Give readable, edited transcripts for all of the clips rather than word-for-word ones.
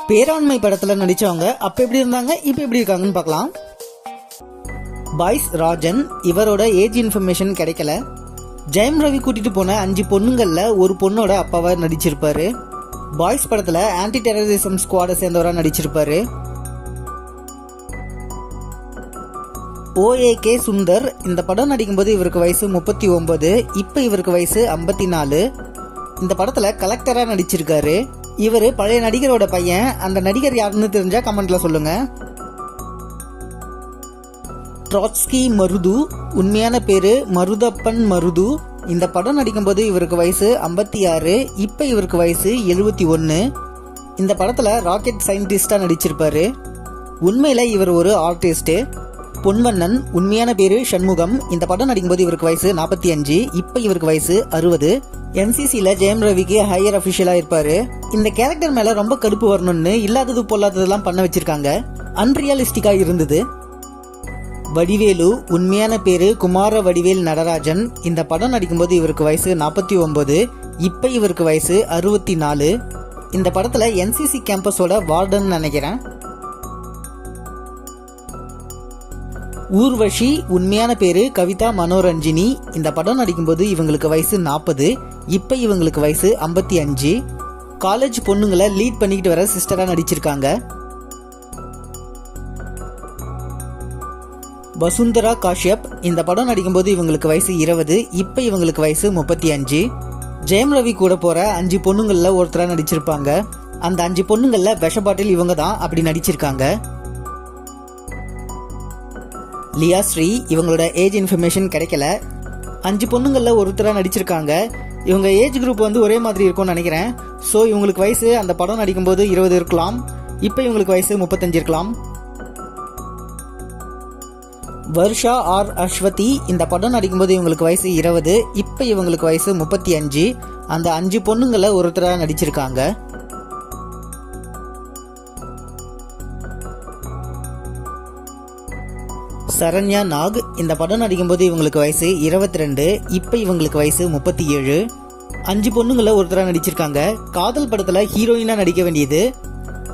பேராண்மை படத்துல நடிச்சவங்க அப்ப எப்படி இருந்தாங்க, இப்ப எப்படி இருக்காங்கன்னு பார்க்கலாம். பாய்ஸ் ராஜன், இவரோட ஏஜ் இன்ஃபர்மேஷன் கிடைக்கல. ஜெயம் ரவி கூட்டிட்டு போன 5 பொண்ணுங்கள்ல ஒரு பொண்ணோட அப்பாவா நடிச்சிருப்பாரு. பாய்ஸ் படத்துல ஆன்டி டெரரிசம் ஸ்குவாட சேர்ந்தவரா நடிச்சிருப்பாரு. OAK சுந்தர், இந்த படம் நடிக்கும்போது இவருக்கு வயசு 39, இப்ப இவருக்கு வயசு 54. இந்த படத்துல கலெக்டரா நடிச்சிருக்காரு. இவர் பழைய நடிகரோட பையன். அந்த நடிகர் யாருன்னு தெரிஞ்சா கமெண்ட்ல சொல்லுங்க. ட்ராட்ஸ்கி மருது, உண்மையான பேரு மருதப்பன் மருது. இந்த படம் நடிக்கும்போது இவருக்கு வயசு 56, இப்ப இவருக்கு வயசு 71. இந்த படத்துல ராக்கெட் சயின்டிஸ்டா நடிச்சிருப்பாரு. உண்மையில இவர் ஒரு ஆர்டிஸ்ட். பொன்வண்ணன், உண்மையான பேரு சண்முகம். இந்த படம் நடிக்கும்போது இவருக்கு வயசு 45, இப்ப இவருக்கு வயசு 60. NCCல ஜெயம் ரவிக்கு ஹையர் அபிஷியலா இருப்பாரு. இந்த கேரக்டர் மேல ரொம்ப கடுப்பு வரணும்னு இல்லாதது பொல்லாததெல்லாம் பண்ண வச்சிருக்காங்க. அன்ரியலிஸ்டிக்கா இருந்தது. வடிவேலு, உண்மையான பேரு குமார வடிவேல் நடராஜன். இந்த படம் நடிக்கும்போது இவருக்கு வயசு 49, இப்ப இவருக்கு வயசு 64. இந்த படத்துல NCC கேம்பஸோட வார்டன் நினைக்கிறேன். ஊர்வஷி, உண்மையான பேரு கவிதா மனோரஞ்சினி. இந்த படம் நடிக்கும்போது இவங்களுக்கு வயசு 40, இப்ப இவங்களுக்கு வயசு 55. காலேஜ் பொண்ணுங்களை லீட் பண்ணிக்கிட்டு வர சிஸ்டரா நடிச்சிருக்காங்க. வசுந்தரா காஷ்யப், இந்த படம் நடிக்கும்போது இவங்களுக்கு வயசு 20, இப்ப இவங்களுக்கு வயசு 35. ஜெயம் ரவி கூட போற 5 பொண்ணுங்கள்ல ஒருத்தரா நடிச்சிருப்பாங்க. அந்த 5 பொண்ணுங்கள்ல விஷ பாட்டில் இவங்க தான் அப்படி நடிச்சிருக்காங்க. லியா ஸ்ரீ, இவங்களோட ஏஜ் இன்ஃபர்மேஷன் கிடைக்கல. 5 பொண்ணுங்கள்ல ஒருத்தரா நடிச்சிருக்காங்க. இவங்க ஏஜ் குரூப் ஒரே மாதிரி இருக்கும்னு நினைக்கிறேன். ஸோ இவங்களுக்கு வயசு அந்த படம் நடிக்கும்போது 20 இருக்கலாம், இப்போ இவங்களுக்கு வயசு 35 இருக்கலாம். வர்ஷா ஆர் அஸ்வதி, இந்த படம் நடிக்கும்போது இவங்களுக்கு வயசு 20, இப்போ இவங்களுக்கு வயசு 35. அந்த 5 பொண்ணுங்கள்ல ஒருத்தரா நடிச்சிருக்காங்க. சரண்யா நாக், இந்த படம் நடிக்கும்போது இவங்களுக்கு வயசு 22, இப்ப இவங்களுக்கு வயசு 37. 5 பொண்ணுங்கள ஒருத்தரா நடிச்சிருக்காங்க. காதல் படத்துல ஹீரோயினா நடிக்க வேண்டியது,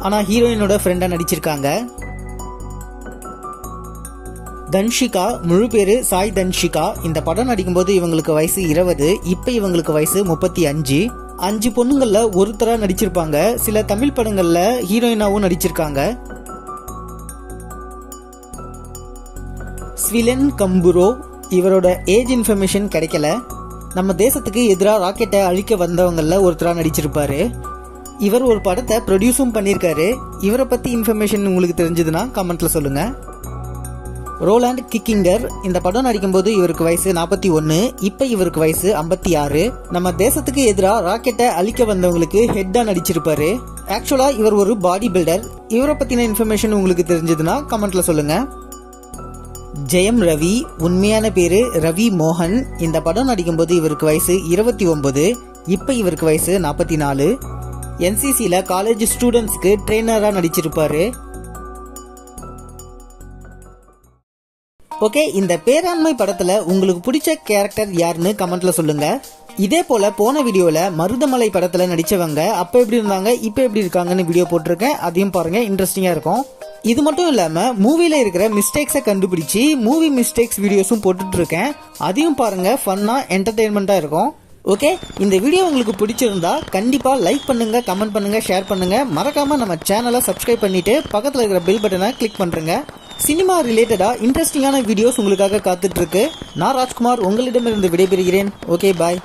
ஆனா ஹீரோயினோட ஃப்ரெண்டா நடிச்சிருக்காங்க. தன்ஷிகா, முழு பேரு சாய் தன்ஷிகா. இந்த படம் நடிக்கும்போது இவங்களுக்கு வயசு 20, இப்ப இவங்களுக்கு வயசு 35. 5 பொண்ணுங்கள்ல ஒருத்தரா நடிச்சிருப்பாங்க. சில தமிழ் படங்கள்ல ஹீரோயினாவும் நடிச்சிருக்காங்க. ஸ்விலன் கம்புரோ, இவரோட ஏஜ் இன்ஃபர்மேஷன் கிடைக்கல. நம்ம தேசத்துக்கு எதிராக ராக்கெட்டை அழிக்க வந்தவங்கள ஒருத்தரா நடிச்சிருப்பாரு. இவர் ஒரு படத்தை ப்ரொடியூஸும் பண்ணியிருக்காரு. இவரை பத்தி இன்ஃபர்மேஷன் உங்களுக்கு தெரிஞ்சதுன்னா கமெண்ட்ல சொல்லுங்க. ரோலாண்ட் கிக்கிங்கர், இந்த படம் நடிக்கும்போது இவருக்கு வயசு 41, இப்ப இவருக்கு வயசு 56. நம்ம தேசத்துக்கு எதிராக ராக்கெட்டை அழிக்க வந்தவங்களுக்கு ஹெட்டா நடிச்சிருப்பாரு. ஆக்சுவலா இவர் ஒரு பாடி பில்டர். இவரை பத்தின இன்ஃபர்மேஷன் உங்களுக்கு தெரிஞ்சதுன்னா கமெண்ட்ல சொல்லுங்க. ஜெயம் ரவி, உண்மையான பேரு ரவி மோகன். இந்த படம் நடிக்கும்போது இவருக்கு வயசு 29, இப்ப இவருக்கு வயசு 44. NCCல காலேஜ் ஸ்டூடெண்ட்ஸ்க்கு ட்ரெயினரா நடிச்சிருப்பாரு. ஓகே, இந்த பேராண்மை படத்துல உங்களுக்கு பிடிச்ச கேரக்டர் யாருன்னு கமெண்ட்ல சொல்லுங்க. இதே போல போன வீடியோல மருதமலை படத்துல நடிச்சவங்க அப்ப எப்படி இருந்தாங்க, இப்ப எப்படி இருக்காங்கன்னு வீடியோ போட்டிருக்கேன். அதையும் பாருங்க, இன்ட்ரெஸ்டிங்கா இருக்கும். இது மட்டும் இல்லாம மூவில இருக்கிற மிஸ்டேக்ஸை கண்டுபிடிச்சு மூவி மிஸ்டேக்ஸ் வீடியோஸும் போட்டுட்டு இருக்கேன். அதையும் பாருங்க, ஃபன்னா என்டர்டெயின்மெண்டா இருக்கும். ஓகே, இந்த வீடியோ உங்களுக்கு பிடிச்சிருந்தா கண்டிப்பா லைக் பண்ணுங்க, கமெண்ட் பண்ணுங்க, ஷேர் பண்ணுங்க. மறக்காம நம்ம சேனலை சப்ஸ்கிரைப் பண்ணிட்டு பக்கத்துல இருக்கிற பெல் பட்டனை கிளிக் பண்றேங்க. சினிமா ரிலேட்டடா இன்ட்ரெஸ்டிங்கான வீடியோஸ் உங்களுக்காக காத்துட்டு இருக்கு. நான் ராஜ்குமார் உங்களிடமிருந்து விடைபெறுகிறேன். ஓகே, பாய்.